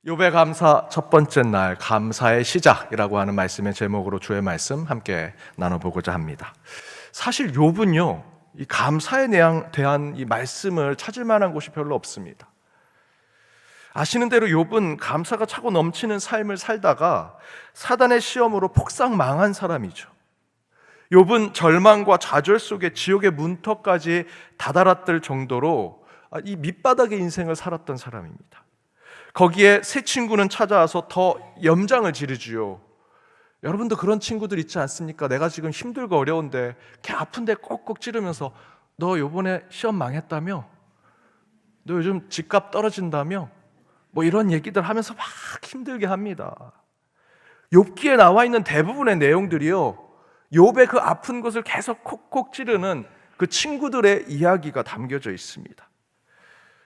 욥의 감사 첫 번째 날, 감사의 시작이라고 하는 말씀의 제목으로 주의 말씀 함께 나눠보고자 합니다. 사실 욥은요, 이 감사에 대한 이 말씀을 찾을 만한 곳이 별로 없습니다. 아시는 대로 욥은 감사가 차고 넘치는 삶을 살다가 사단의 시험으로 폭삭 망한 사람이죠. 욥은 절망과 좌절 속에 지옥의 문턱까지 다다랐을 정도로 이 밑바닥의 인생을 살았던 사람입니다. 거기에 새 친구는 찾아와서 더 염장을 지르지요. 여러분도 그런 친구들 있지 않습니까? 내가 지금 힘들고 어려운데 걔 아픈데 꼭꼭 찌르면서 너 요번에 시험 망했다며? 너 요즘 집값 떨어진다며? 뭐 이런 얘기들 하면서 막 힘들게 합니다. 욥기에 나와 있는 대부분의 내용들이요, 욥의 그 아픈 곳을 계속 콕콕 찌르는 그 친구들의 이야기가 담겨져 있습니다.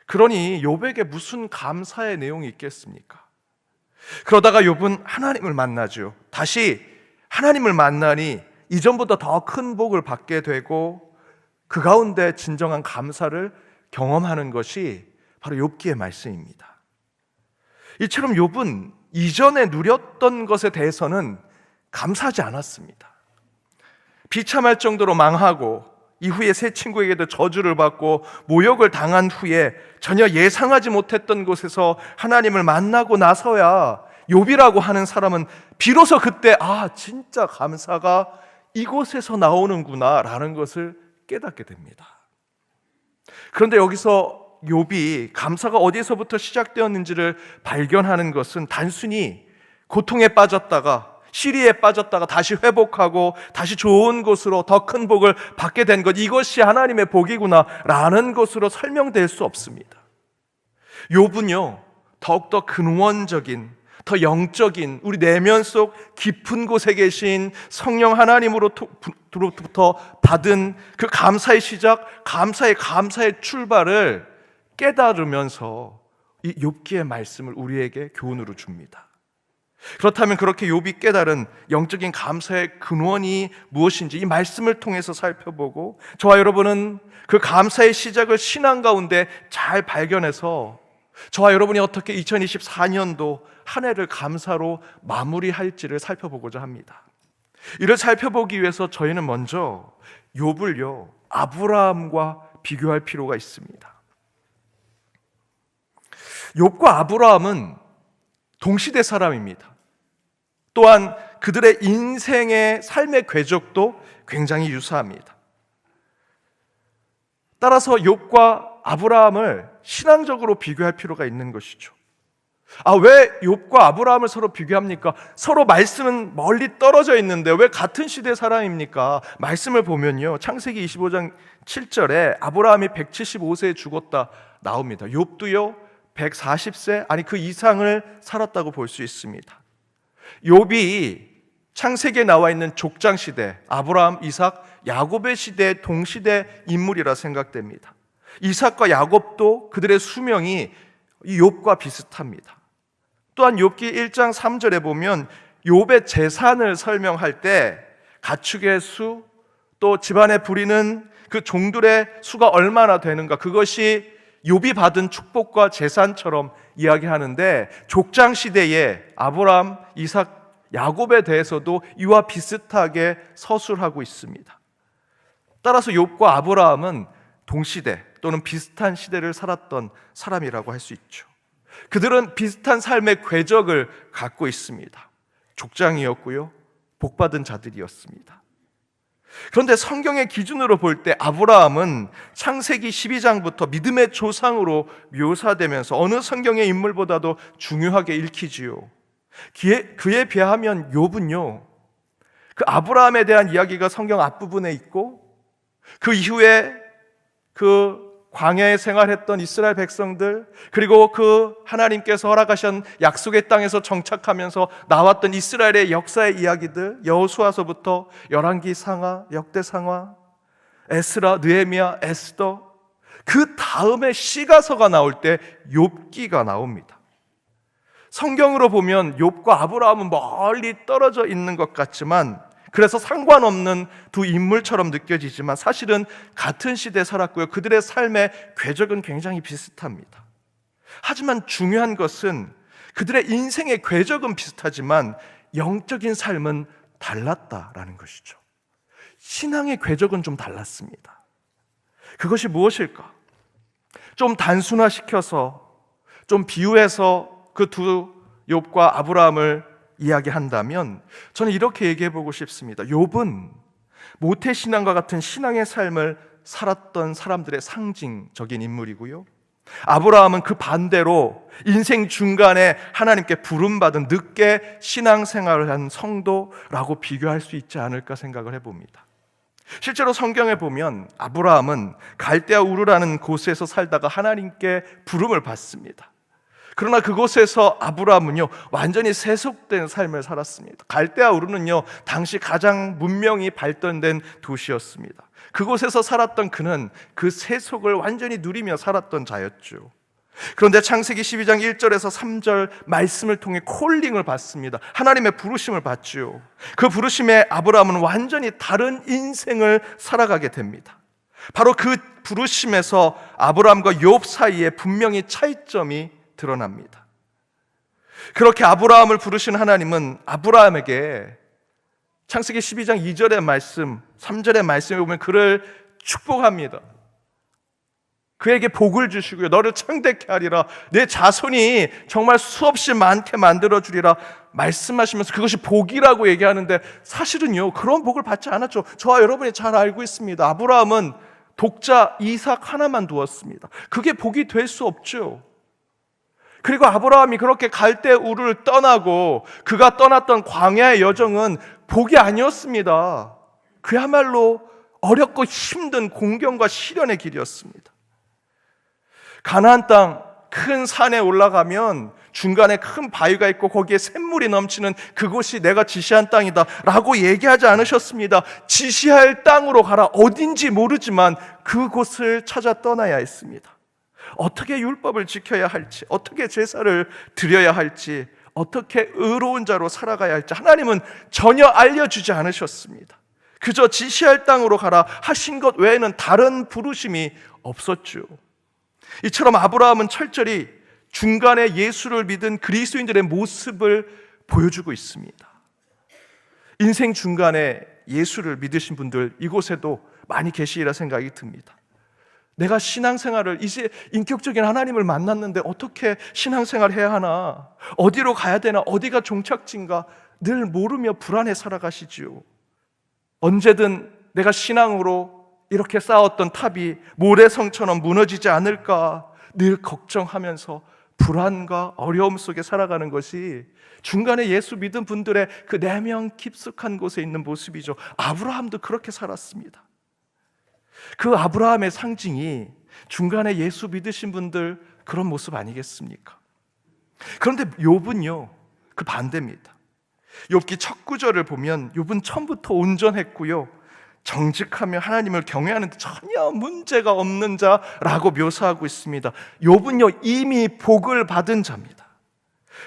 그러니 욥에게 무슨 감사의 내용이 있겠습니까? 그러다가 욥은 하나님을 만나죠. 다시 하나님을 만나니 이전보다 더 큰 복을 받게 되고 그 가운데 진정한 감사를 경험하는 것이 바로 욥기의 말씀입니다. 이처럼 욥은 이전에 누렸던 것에 대해서는 감사하지 않았습니다. 비참할 정도로 망하고 이후에 새 친구에게도 저주를 받고 모욕을 당한 후에 전혀 예상하지 못했던 곳에서 하나님을 만나고 나서야 욥이라고 하는 사람은 비로소 그때 진짜 감사가 이곳에서 나오는구나 라는 것을 깨닫게 됩니다. 그런데 여기서 욥이 감사가 어디서부터 시작되었는지를 발견하는 것은 단순히 고통에 빠졌다가 시리에 빠졌다가 다시 회복하고 다시 좋은 곳으로 더 큰 복을 받게 된 것, 이것이 하나님의 복이구나 라는 것으로 설명될 수 없습니다. 욥은요, 더욱더 근원적인, 더 영적인 우리 내면 속 깊은 곳에 계신 성령 하나님으로부터 받은 그 감사의 시작, 감사의 출발을 깨달으면서 이 욥기의 말씀을 우리에게 교훈으로 줍니다. 그렇다면 그렇게 욥이 깨달은 영적인 감사의 근원이 무엇인지 이 말씀을 통해서 살펴보고 저와 여러분은 그 감사의 시작을 신앙 가운데 잘 발견해서 저와 여러분이 어떻게 2024년도 한 해를 감사로 마무리할지를 살펴보고자 합니다. 이를 살펴보기 위해서 저희는 먼저 욥을요, 아브라함과 비교할 필요가 있습니다. 욥과 아브라함은 동시대 사람입니다. 또한 그들의 인생의 삶의 궤적도 굉장히 유사합니다. 따라서 욥과 아브라함을 신앙적으로 비교할 필요가 있는 것이죠. 왜 욥과 아브라함을 서로 비교합니까? 서로 말씀은 멀리 떨어져 있는데 왜 같은 시대 사람입니까? 말씀을 보면요, 창세기 25장 7절에 아브라함이 175세에 죽었다 나옵니다. 욥도요 140세 그 이상을 살았다고 볼 수 있습니다. 욥이 창세기에 나와 있는 족장 시대, 아브라함, 이삭, 야곱의 시대의 동시대 인물이라 생각됩니다. 이삭과 야곱도 그들의 수명이 이 욥과 비슷합니다. 또한 욥기 1장 3절에 보면 욥의 재산을 설명할 때 가축의 수, 또 집안에 부리는 그 종들의 수가 얼마나 되는가, 그것이 욥이 받은 축복과 재산처럼 이야기하는데 족장 시대에 아브라함, 이삭, 야곱에 대해서도 이와 비슷하게 서술하고 있습니다. 따라서 욥과 아브라함은 동시대 또는 비슷한 시대를 살았던 사람이라고 할 수 있죠. 그들은 비슷한 삶의 궤적을 갖고 있습니다. 족장이었고요, 복받은 자들이었습니다. 그런데 성경의 기준으로 볼 때 아브라함은 창세기 12장부터 믿음의 조상으로 묘사되면서 어느 성경의 인물보다도 중요하게 읽히지요. 그에 비하면 욥은요, 그 아브라함에 대한 이야기가 성경 앞부분에 있고 그 이후에 그 광야에 생활했던 이스라엘 백성들, 그리고 그 하나님께서 허락하신 약속의 땅에서 정착하면서 나왔던 이스라엘의 역사의 이야기들, 여호수아서부터 열왕기 상하, 역대 상하, 에스라, 느헤미야, 에스더, 그 다음에 시가서가 나올 때 욥기가 나옵니다. 성경으로 보면 욥과 아브라함은 멀리 떨어져 있는 것 같지만, 그래서 상관없는 두 인물처럼 느껴지지만 사실은 같은 시대에 살았고요, 그들의 삶의 궤적은 굉장히 비슷합니다. 하지만 중요한 것은 그들의 인생의 궤적은 비슷하지만 영적인 삶은 달랐다라는 것이죠. 신앙의 궤적은 좀 달랐습니다. 그것이 무엇일까? 좀 단순화시켜서, 좀 비유해서 그 두 욥과 아브라함을 이야기한다면 저는 이렇게 얘기해 보고 싶습니다. 욥은 모태신앙과 같은 신앙의 삶을 살았던 사람들의 상징적인 인물이고요, 아브라함은 그 반대로 인생 중간에 하나님께 부름받은 늦게 신앙생활을 한 성도라고 비교할 수 있지 않을까 생각을 해봅니다. 실제로 성경에 보면 아브라함은 갈대아 우르라는 곳에서 살다가 하나님께 부름을 받습니다. 그러나 그곳에서 아브라함은요, 완전히 세속된 삶을 살았습니다. 갈대아 우르는요, 당시 가장 문명이 발전된 도시였습니다. 그곳에서 살았던 그는 그 세속을 완전히 누리며 살았던 자였죠. 그런데 창세기 12장 1절에서 3절 말씀을 통해 콜링을 받습니다. 하나님의 부르심을 받죠. 그 부르심에 아브라함은 완전히 다른 인생을 살아가게 됩니다. 바로 그 부르심에서 아브라함과 욥 사이에 분명히 차이점이 드러납니다. 그렇게 아브라함을 부르신 하나님은 아브라함에게 창세기 12장 2절의 말씀, 3절의 말씀에 보면 그를 축복합니다. 그에게 복을 주시고요, 너를 창대케 하리라, 내 자손이 정말 수없이 많게 만들어주리라 말씀하시면서 그것이 복이라고 얘기하는데, 사실은요 그런 복을 받지 않았죠. 저와 여러분이 잘 알고 있습니다. 아브라함은 독자 이삭 하나만 두었습니다. 그게 복이 될 수 없죠. 그리고 아브라함이 그렇게 갈대 우르를 떠나고 그가 떠났던 광야의 여정은 복이 아니었습니다. 그야말로 어렵고 힘든 공경과 시련의 길이었습니다. 가나안 땅 큰 산에 올라가면 중간에 큰 바위가 있고 거기에 샘물이 넘치는 그곳이 내가 지시한 땅이다 라고 얘기하지 않으셨습니다. 지시할 땅으로 가라. 어딘지 모르지만 그곳을 찾아 떠나야 했습니다. 어떻게 율법을 지켜야 할지, 어떻게 제사를 드려야 할지, 어떻게 의로운 자로 살아가야 할지 하나님은 전혀 알려주지 않으셨습니다. 그저 지시할 땅으로 가라 하신 것 외에는 다른 부르심이 없었죠. 이처럼 아브라함은 철저히 중간에 예수를 믿은 그리스도인들의 모습을 보여주고 있습니다. 인생 중간에 예수를 믿으신 분들 이곳에도 많이 계시리라 생각이 듭니다. 내가 신앙생활을, 이제 인격적인 하나님을 만났는데 어떻게 신앙생활을 해야 하나, 어디로 가야 되나, 어디가 종착지인가 늘 모르며 불안해 살아가시지요. 언제든 내가 신앙으로 이렇게 쌓았던 탑이 모래성처럼 무너지지 않을까 늘 걱정하면서 불안과 어려움 속에 살아가는 것이 중간에 예수 믿은 분들의 그 내면 깊숙한 곳에 있는 모습이죠. 아브라함도 그렇게 살았습니다. 그 아브라함의 상징이 중간에 예수 믿으신 분들 그런 모습 아니겠습니까? 그런데 욥은요 그 반대입니다. 욥기 첫 구절을 보면 욥은 처음부터 온전했고요, 정직하며 하나님을 경외하는데 전혀 문제가 없는 자라고 묘사하고 있습니다. 욥은요 이미 복을 받은 자입니다.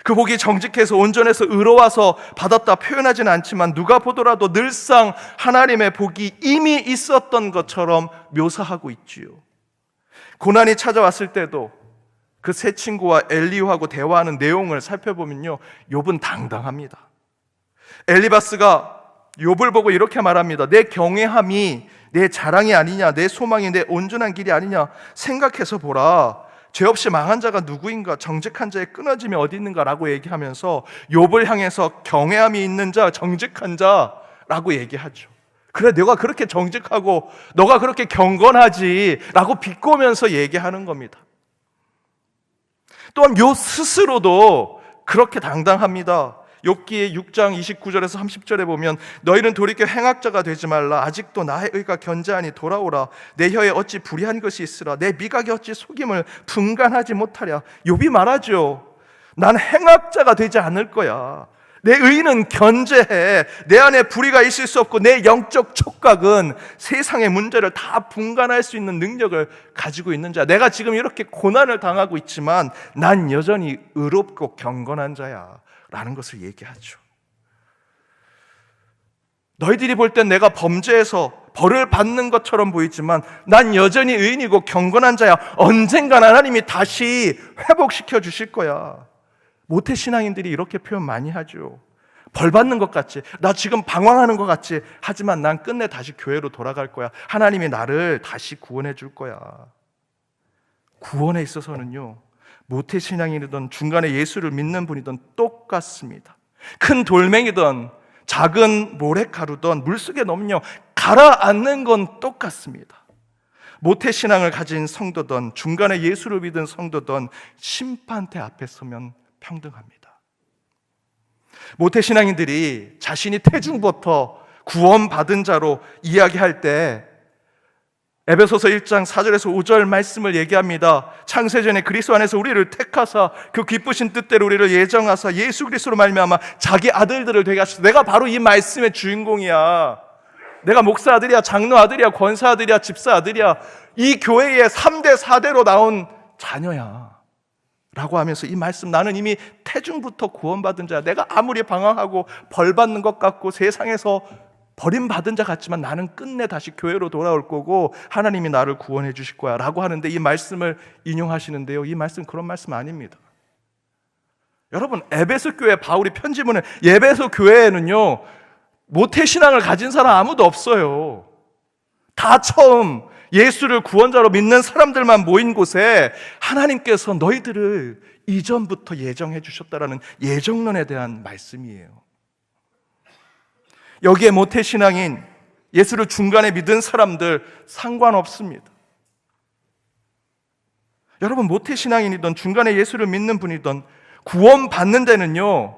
그 복이 정직해서 온전해서 의로워서 받았다 표현하지는 않지만 누가 보더라도 늘상 하나님의 복이 이미 있었던 것처럼 묘사하고 있지요. 고난이 찾아왔을 때도 그 세 친구와 엘리후하고 대화하는 내용을 살펴보면요 욥은 당당합니다. 엘리바스가 욥을 보고 이렇게 말합니다. 내 경외함이 내 자랑이 아니냐, 내 소망이 내 온전한 길이 아니냐 생각해서 보라. 죄 없이 망한 자가 누구인가, 정직한 자의 끊어짐이 어디 있는가 라고 얘기하면서 욥을 향해서 경외함이 있는 자, 정직한 자라고 얘기하죠. 그래, 너가 그렇게 정직하고 너가 그렇게 경건하지 라고 비꼬면서 얘기하는 겁니다. 또한 욥 스스로도 그렇게 당당합니다. 욥기 6장 29절에서 30절에 보면 너희는 돌이켜 행악자가 되지 말라. 아직도 나의 의가 견제하니 돌아오라. 내 혀에 어찌 불의한 것이 있으라. 내 미각이 어찌 속임을 분간하지 못하랴. 욥이 말하죠. 난 행악자가 되지 않을 거야. 내 의는 견제해. 내 안에 불의가 있을 수 없고 내 영적 촉각은 세상의 문제를 다 분간할 수 있는 능력을 가지고 있는 자야. 내가 지금 이렇게 고난을 당하고 있지만 난 여전히 의롭고 경건한 자야 라는 것을 얘기하죠. 너희들이 볼 땐 내가 범죄해서 벌을 받는 것처럼 보이지만 난 여전히 의인이고 경건한 자야. 언젠간 하나님이 다시 회복시켜 주실 거야. 모태신앙인들이 이렇게 표현 많이 하죠. 벌 받는 것 같지, 나 지금 방황하는 것 같지, 하지만 난 끝내 다시 교회로 돌아갈 거야. 하나님이 나를 다시 구원해 줄 거야. 구원에 있어서는요, 모태신앙인이든 중간에 예수를 믿는 분이든 똑같습니다. 큰 돌멩이든 작은 모래가루든 물속에 넣으면요, 가라앉는 건 똑같습니다. 모태신앙을 가진 성도든 중간에 예수를 믿은 성도든 심판대 앞에 서면 평등합니다. 모태신앙인들이 자신이 태중부터 구원받은 자로 이야기할 때 에베소서 1장 4절에서 5절 말씀을 얘기합니다. 창세전에 그리스도 안에서 우리를 택하사 그 기쁘신 뜻대로 우리를 예정하사 예수 그리스도로 말미암아 자기 아들들을 되게 하시고, 내가 바로 이 말씀의 주인공이야. 내가 목사 아들이야, 장로 아들이야, 권사 아들이야, 집사 아들이야. 이 교회의 3대 4대로 나온 자녀야 라고 하면서 이 말씀, 나는 이미 태중부터 구원받은 자야. 내가 아무리 방황하고 벌받는 것 같고 세상에서 버림받은 자 같지만 나는 끝내 다시 교회로 돌아올 거고 하나님이 나를 구원해 주실 거야 라고 하는데, 이 말씀을 인용하시는데요, 이 말씀 그런 말씀 아닙니다. 여러분, 에베소 교회 바울이 편지문을, 에베소 교회에는요 모태신앙을 가진 사람 아무도 없어요. 다 처음 예수를 구원자로 믿는 사람들만 모인 곳에 하나님께서 너희들을 이전부터 예정해 주셨다라는 예정론에 대한 말씀이에요. 여기에 모태신앙인, 예수를 중간에 믿은 사람들 상관없습니다. 여러분, 모태신앙인이든 중간에 예수를 믿는 분이든 구원받는 데는요,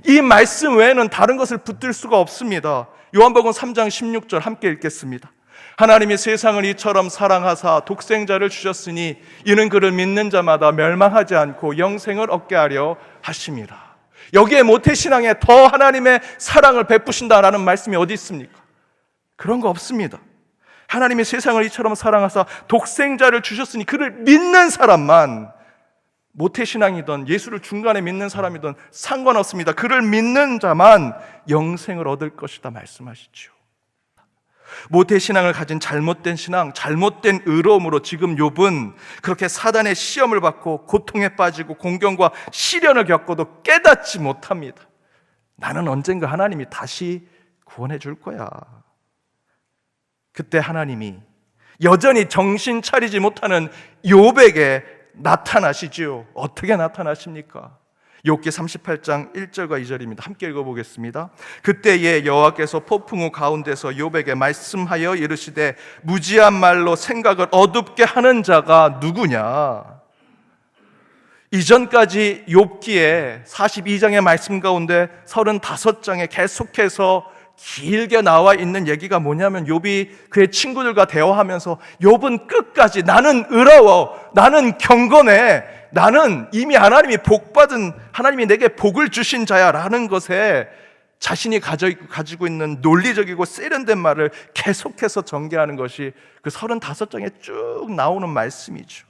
이 말씀 외에는 다른 것을 붙들 수가 없습니다. 요한복음 3장 16절 함께 읽겠습니다. 하나님이 세상을 이처럼 사랑하사 독생자를 주셨으니 이는 그를 믿는 자마다 멸망하지 않고 영생을 얻게 하려 하심이라. 여기에 모태신앙에 더 하나님의 사랑을 베푸신다라는 말씀이 어디 있습니까? 그런 거 없습니다. 하나님이 세상을 이처럼 사랑하사 독생자를 주셨으니 그를 믿는 사람만, 모태신앙이든 예수를 중간에 믿는 사람이든 상관없습니다. 그를 믿는 자만 영생을 얻을 것이다 말씀하시죠. 모태신앙을 가진 잘못된 신앙, 잘못된 의로움으로 지금 욥은 그렇게 사단의 시험을 받고 고통에 빠지고 공경과 시련을 겪어도 깨닫지 못합니다. 나는 언젠가 하나님이 다시 구원해 줄 거야. 그때 하나님이 여전히 정신 차리지 못하는 욥에게 나타나시지요. 어떻게 나타나십니까? 욥기 38장 1절과 2절입니다. 함께 읽어보겠습니다. 그때에 여호와께서 폭풍우 가운데서 욥에게 말씀하여 이르시되 무지한 말로 생각을 어둡게 하는 자가 누구냐? 이전까지 욥기에 42장의 말씀 가운데 35장에 계속해서 길게 나와 있는 얘기가 뭐냐면, 욥이 그의 친구들과 대화하면서 욥은 끝까지 나는 의로워, 나는 경건해, 나는 이미 하나님이 복받은, 하나님이 내게 복을 주신 자야 라는 것에 자신이 가지고 있는 논리적이고 세련된 말을 계속해서 전개하는 것이 그 35장에 쭉 나오는 말씀이죠.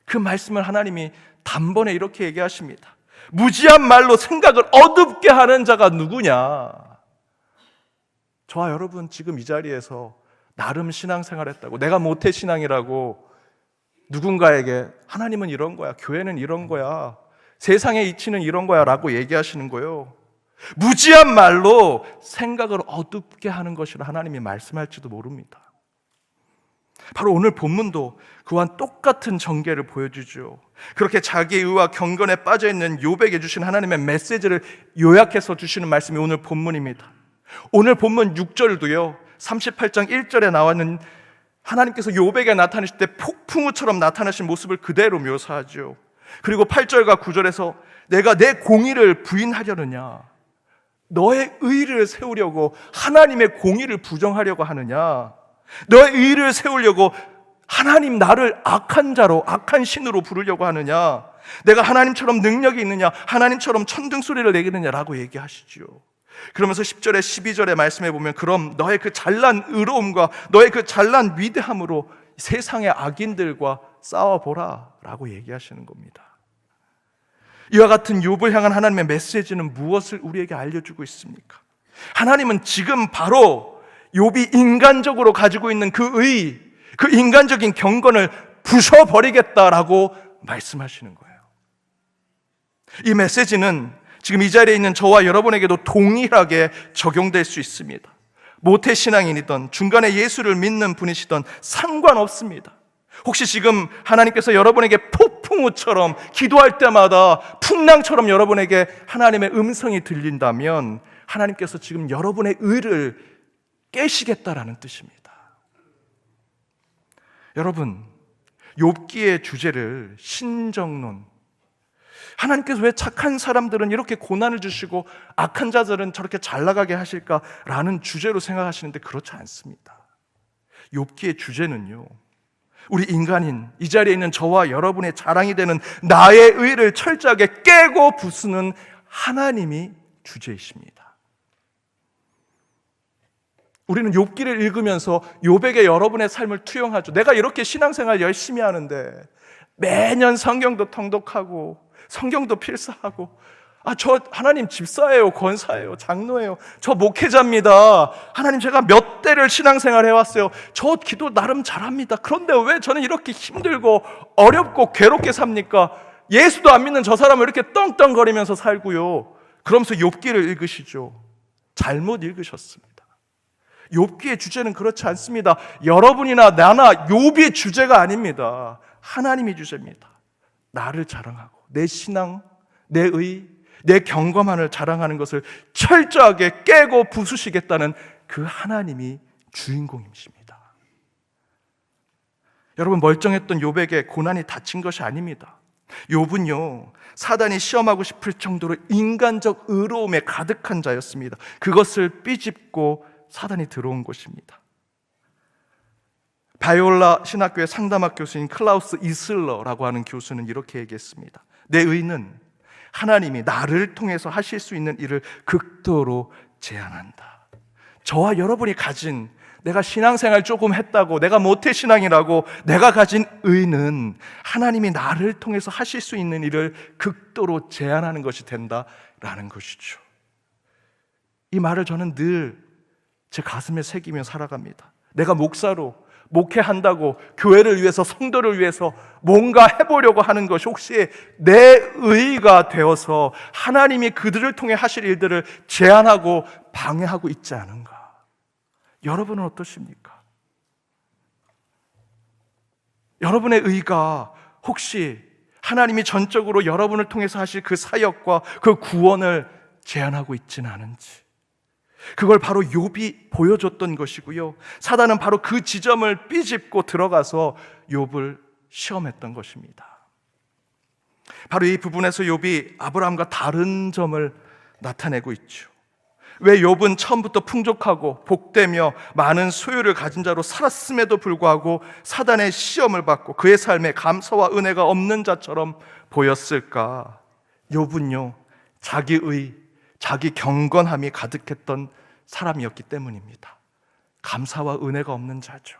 그 말씀을 하나님이 단번에 이렇게 얘기하십니다. 무지한 말로 생각을 어둡게 하는 자가 누구냐? 저와 여러분 지금 이 자리에서 나름 신앙생활했다고, 내가 모태신앙이라고 누군가에게 하나님은 이런 거야, 교회는 이런 거야, 세상의 이치는 이런 거야 라고 얘기하시는 거예요. 무지한 말로 생각을 어둡게 하는 것이라 하나님이 말씀할지도 모릅니다. 바로 오늘 본문도 그와 똑같은 전개를 보여주죠. 그렇게 자기 의와 경건에 빠져있는 욥에게 주신 하나님의 메시지를 요약해서 주시는 말씀이 오늘 본문입니다. 오늘 본문 6절도요 38장 1절에 나와는 하나님께서 욥에게 나타나실 때 폭풍우처럼 나타나신 모습을 그대로 묘사하죠. 그리고 8절과 9절에서 내가 내 공의를 부인하려느냐, 너의 의를 세우려고 하나님의 공의를 부정하려고 하느냐, 너의 의를 세우려고 하나님 나를 악한 자로, 악한 신으로 부르려고 하느냐, 내가 하나님처럼 능력이 있느냐, 하나님처럼 천둥소리를 내겠느냐라고 얘기하시죠. 그러면서 10절에 12절에 말씀해 보면, 그럼 너의 그 잘난 의로움과 너의 그 잘난 위대함으로 세상의 악인들과 싸워보라 라고 얘기하시는 겁니다. 이와 같은 욥을 향한 하나님의 메시지는 무엇을 우리에게 알려주고 있습니까? 하나님은 지금 바로 욥이 인간적으로 가지고 있는 그 의, 그 인간적인 경건을 부숴버리겠다라고 말씀하시는 거예요. 이 메시지는 지금 이 자리에 있는 저와 여러분에게도 동일하게 적용될 수 있습니다. 모태신앙인이든 중간에 예수를 믿는 분이시든 상관없습니다. 혹시 지금 하나님께서 여러분에게 폭풍우처럼 기도할 때마다 풍랑처럼 여러분에게 하나님의 음성이 들린다면 하나님께서 지금 여러분의 의를 깨시겠다라는 뜻입니다. 여러분, 욥기의 주제를 신정론, 하나님께서 왜 착한 사람들은 이렇게 고난을 주시고 악한 자들은 저렇게 잘 나가게 하실까라는 주제로 생각하시는데 그렇지 않습니다. 욥기의 주제는요, 우리 인간인 이 자리에 있는 저와 여러분의 자랑이 되는 나의 의를 철저하게 깨고 부수는 하나님이 주제이십니다. 우리는 욥기를 읽으면서 욥에게 여러분의 삶을 투영하죠. 내가 이렇게 신앙생활 열심히 하는데 매년 성경도 통독하고 성경도 필사하고, 저 하나님 집사예요, 권사예요, 장로예요, 저 목회자입니다. 하나님 제가 몇 대를 신앙생활 해왔어요. 저 기도 나름 잘합니다. 그런데 왜 저는 이렇게 힘들고 어렵고 괴롭게 삽니까? 예수도 안 믿는 저 사람을 이렇게 떵떵거리면서 살고요. 그러면서 욥기를 읽으시죠. 잘못 읽으셨습니다. 욥기의 주제는 그렇지 않습니다. 여러분이나 나나 욥이 주제가 아닙니다. 하나님이 주제입니다. 나를 자랑하고 내 신앙, 내 의, 내 경건함을 자랑하는 것을 철저하게 깨고 부수시겠다는 그 하나님이 주인공이십니다. 여러분, 멀쩡했던 욥에게 고난이 닥친 것이 아닙니다. 욥은요, 사단이 시험하고 싶을 정도로 인간적 의로움에 가득한 자였습니다. 그것을 삐집고 사단이 들어온 것입니다. 바이올라 신학교의 상담학 교수인 클라우스 이슬러라고 하는 교수는 이렇게 얘기했습니다. 내 의는 하나님이 나를 통해서 하실 수 있는 일을 극도로 제한한다. 저와 여러분이 가진, 내가 신앙생활 조금 했다고, 내가 모태신앙이라고 내가 가진 의는 하나님이 나를 통해서 하실 수 있는 일을 극도로 제한하는 것이 된다라는 것이죠. 이 말을 저는 늘 제 가슴에 새기며 살아갑니다. 내가 목사로 목회한다고 교회를 위해서, 성도를 위해서 뭔가 해보려고 하는 것이 혹시 내 의가 되어서 하나님이 그들을 통해 하실 일들을 제한하고 방해하고 있지 않은가? 여러분은 어떠십니까? 여러분의 의가 혹시 하나님이 전적으로 여러분을 통해서 하실 그 사역과 그 구원을 제한하고 있지는 않은지, 그걸 바로 욥이 보여줬던 것이고요, 사단은 바로 그 지점을 삐집고 들어가서 욥을 시험했던 것입니다. 바로 이 부분에서 욥이 아브라함과 다른 점을 나타내고 있죠. 왜 욥은 처음부터 풍족하고 복되며 많은 소유를 가진 자로 살았음에도 불구하고 사단의 시험을 받고 그의 삶에 감사와 은혜가 없는 자처럼 보였을까? 욥은요, 자기의, 자기 경건함이 가득했던 사람이었기 때문입니다. 감사와 은혜가 없는 자죠.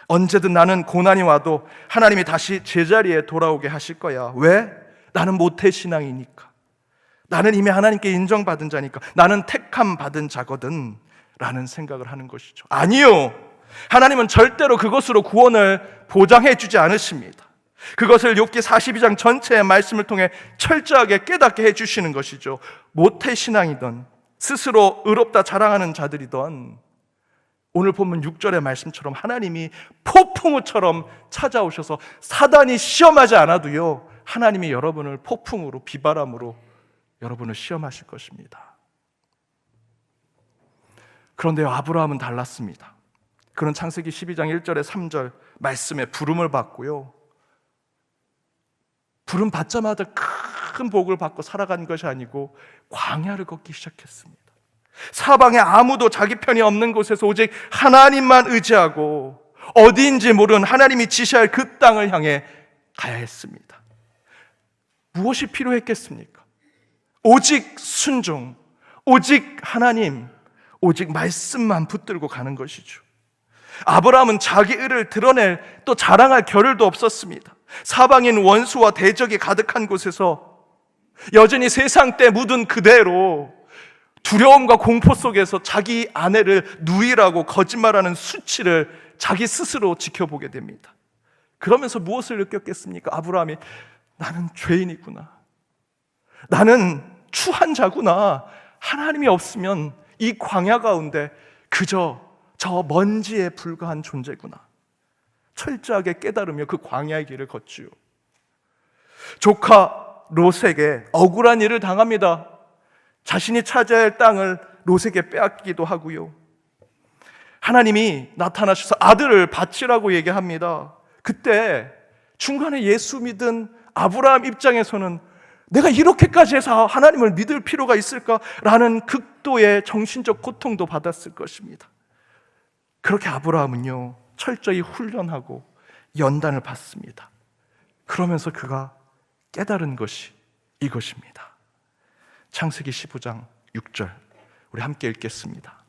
언제든 나는 고난이 와도 하나님이 다시 제자리에 돌아오게 하실 거야. 왜? 나는 모태신앙이니까. 나는 이미 하나님께 인정받은 자니까. 나는 택함 받은 자거든 라는 생각을 하는 것이죠. 아니요, 하나님은 절대로 그것으로 구원을 보장해 주지 않으십니다. 그것을 욥기 42장 전체의 말씀을 통해 철저하게 깨닫게 해주시는 것이죠. 모태신앙이든 스스로 의롭다 자랑하는 자들이든 오늘 본문 6절의 말씀처럼 하나님이 폭풍우처럼 찾아오셔서 사단이 시험하지 않아도요, 하나님이 여러분을 폭풍으로, 비바람으로 여러분을 시험하실 것입니다. 그런데요, 아브라함은 달랐습니다. 그는 창세기 12장 1절에 3절 말씀에 부름을 받고요, 부름 받자마자 큰 복을 받고 살아간 것이 아니고 광야를 걷기 시작했습니다. 사방에 아무도 자기 편이 없는 곳에서 오직 하나님만 의지하고 어디인지 모르는 하나님이 지시할 그 땅을 향해 가야 했습니다. 무엇이 필요했겠습니까? 오직 순종, 오직 하나님, 오직 말씀만 붙들고 가는 것이죠. 아브라함은 자기 의를 드러낼, 또 자랑할 겨를도 없었습니다. 사방인 원수와 대적이 가득한 곳에서 여전히 세상 때 묻은 그대로 두려움과 공포 속에서 자기 아내를 누이라고 거짓말하는 수치를 자기 스스로 지켜보게 됩니다. 그러면서 무엇을 느꼈겠습니까? 아브라함이 나는 죄인이구나. 나는 추한 자구나. 하나님이 없으면 이 광야 가운데 그저 저 먼지에 불과한 존재구나. 철저하게 깨달으며 그 광야의 길을 걷지요. 조카 롯에게 억울한 일을 당합니다. 자신이 차지해야 할 땅을 롯에게 빼앗기도 하고요. 하나님이 나타나셔서 아들을 바치라고 얘기합니다. 그때 중간에 예수 믿은 아브라함 입장에서는 내가 이렇게까지 해서 하나님을 믿을 필요가 있을까라는 극도의 정신적 고통도 받았을 것입니다. 그렇게 아브라함은요, 철저히 훈련하고 연단을 받습니다. 그러면서 그가 깨달은 것이 이것입니다. 창세기 15장 6절 우리 함께 읽겠습니다.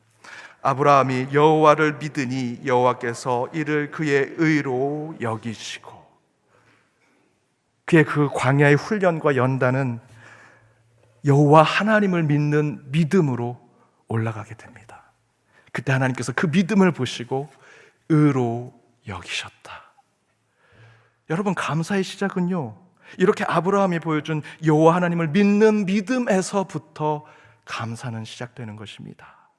아브라함이 여호와를 믿으니 여호와께서 이를 그의 의로 여기시고. 그의 그 광야의 훈련과 연단은 여호와 하나님을 믿는 믿음으로 올라가게 됩니다. 그때 하나님께서 그 믿음을 보시고 의로 여기셨다. 여러분, 감사의 시작은요, 이렇게 아브라함이 보여준 여호와 하나님을 믿는 믿음에서부터 감사는 시작되는 것입니다.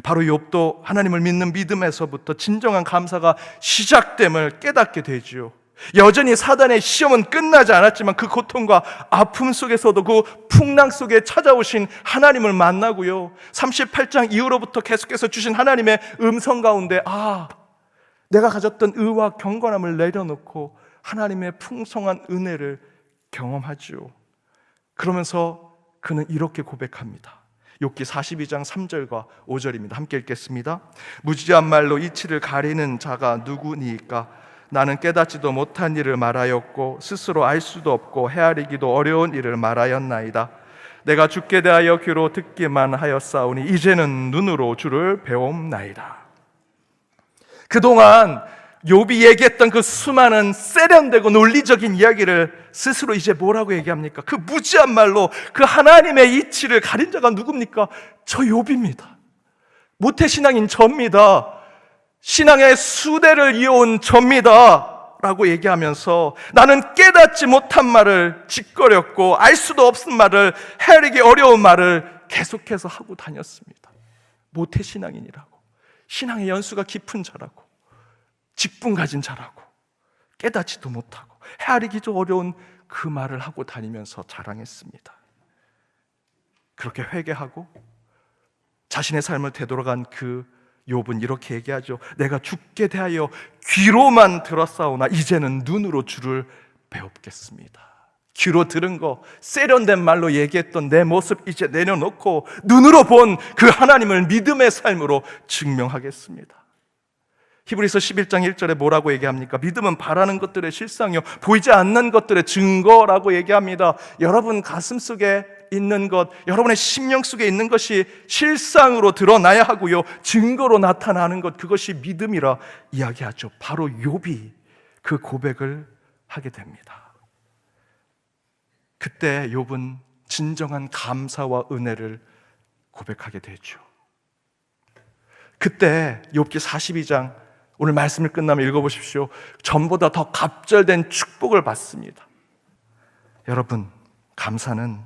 바로 욥도 하나님을 믿는 믿음에서부터 진정한 감사가 시작됨을 깨닫게 되지요. 여전히 사단의 시험은 끝나지 않았지만 그 고통과 아픔 속에서도 그 풍랑 속에 찾아오신 하나님을 만나고요, 38장 이후로부터 계속해서 주신 하나님의 음성 가운데 내가 가졌던 의와 경건함을 내려놓고 하나님의 풍성한 은혜를 경험하죠. 그러면서 그는 이렇게 고백합니다. 욥기 42장 3절과 5절입니다. 함께 읽겠습니다. 무지한 말로 이치를 가리는 자가 누구니까? 나는 깨닫지도 못한 일을 말하였고 스스로 알 수도 없고 헤아리기도 어려운 일을 말하였나이다. 내가 주께 대하여 귀로 듣기만 하였사오니 이제는 눈으로 주를 배움나이다. 그동안 욥이 얘기했던 그 수많은 세련되고 논리적인 이야기를 스스로 이제 뭐라고 얘기합니까? 그 무지한 말로 그 하나님의 이치를 가린 자가 누굽니까? 저 욥입니다. 모태신앙인 접니다. 신앙의 수대를 이어온 접니다 라고 얘기하면서 나는 깨닫지 못한 말을 짓거렸고 알 수도 없은 말을, 헤아리기 어려운 말을 계속해서 하고 다녔습니다. 모태신앙인이라고, 신앙의 연수가 깊은 자라고, 직분 가진 자라고, 깨닫지도 못하고 헤아리기도 어려운 그 말을 하고 다니면서 자랑했습니다. 그렇게 회개하고 자신의 삶을 되돌아간 그 욥은 이렇게 얘기하죠. 내가 주께 대하여 귀로만 들었사오나 이제는 눈으로 주를 배웁겠습니다. 귀로 들은 거, 세련된 말로 얘기했던 내 모습 이제 내려놓고 눈으로 본 그 하나님을 믿음의 삶으로 증명하겠습니다. 히브리서 11장 1절에 뭐라고 얘기합니까? 믿음은 바라는 것들의 실상이요 보이지 않는 것들의 증거라고 얘기합니다. 여러분 가슴 속에 있는 것, 여러분의 심령 속에 있는 것이 실상으로 드러나야 하고요, 증거로 나타나는 것, 그것이 믿음이라 이야기하죠. 바로 욥이 그 고백을 하게 됩니다. 그때 욥은 진정한 감사와 은혜를 고백하게 되죠. 그때 욥기 42장 오늘 말씀을 끝나면 읽어보십시오. 전보다 더 갑절된 축복을 받습니다. 여러분, 감사는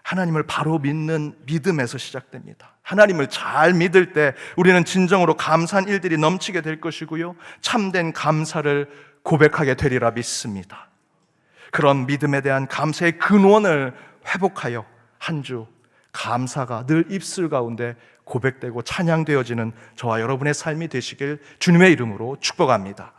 하나님을 바로 믿는 믿음에서 시작됩니다. 하나님을 잘 믿을 때 우리는 진정으로 감사한 일들이 넘치게 될 것이고요, 참된 감사를 고백하게 되리라 믿습니다. 그런 믿음에 대한 감사의 근원을 회복하여 한 주 감사가 늘 입술 가운데 고백되고 찬양되어지는 저와 여러분의 삶이 되시길 주님의 이름으로 축복합니다.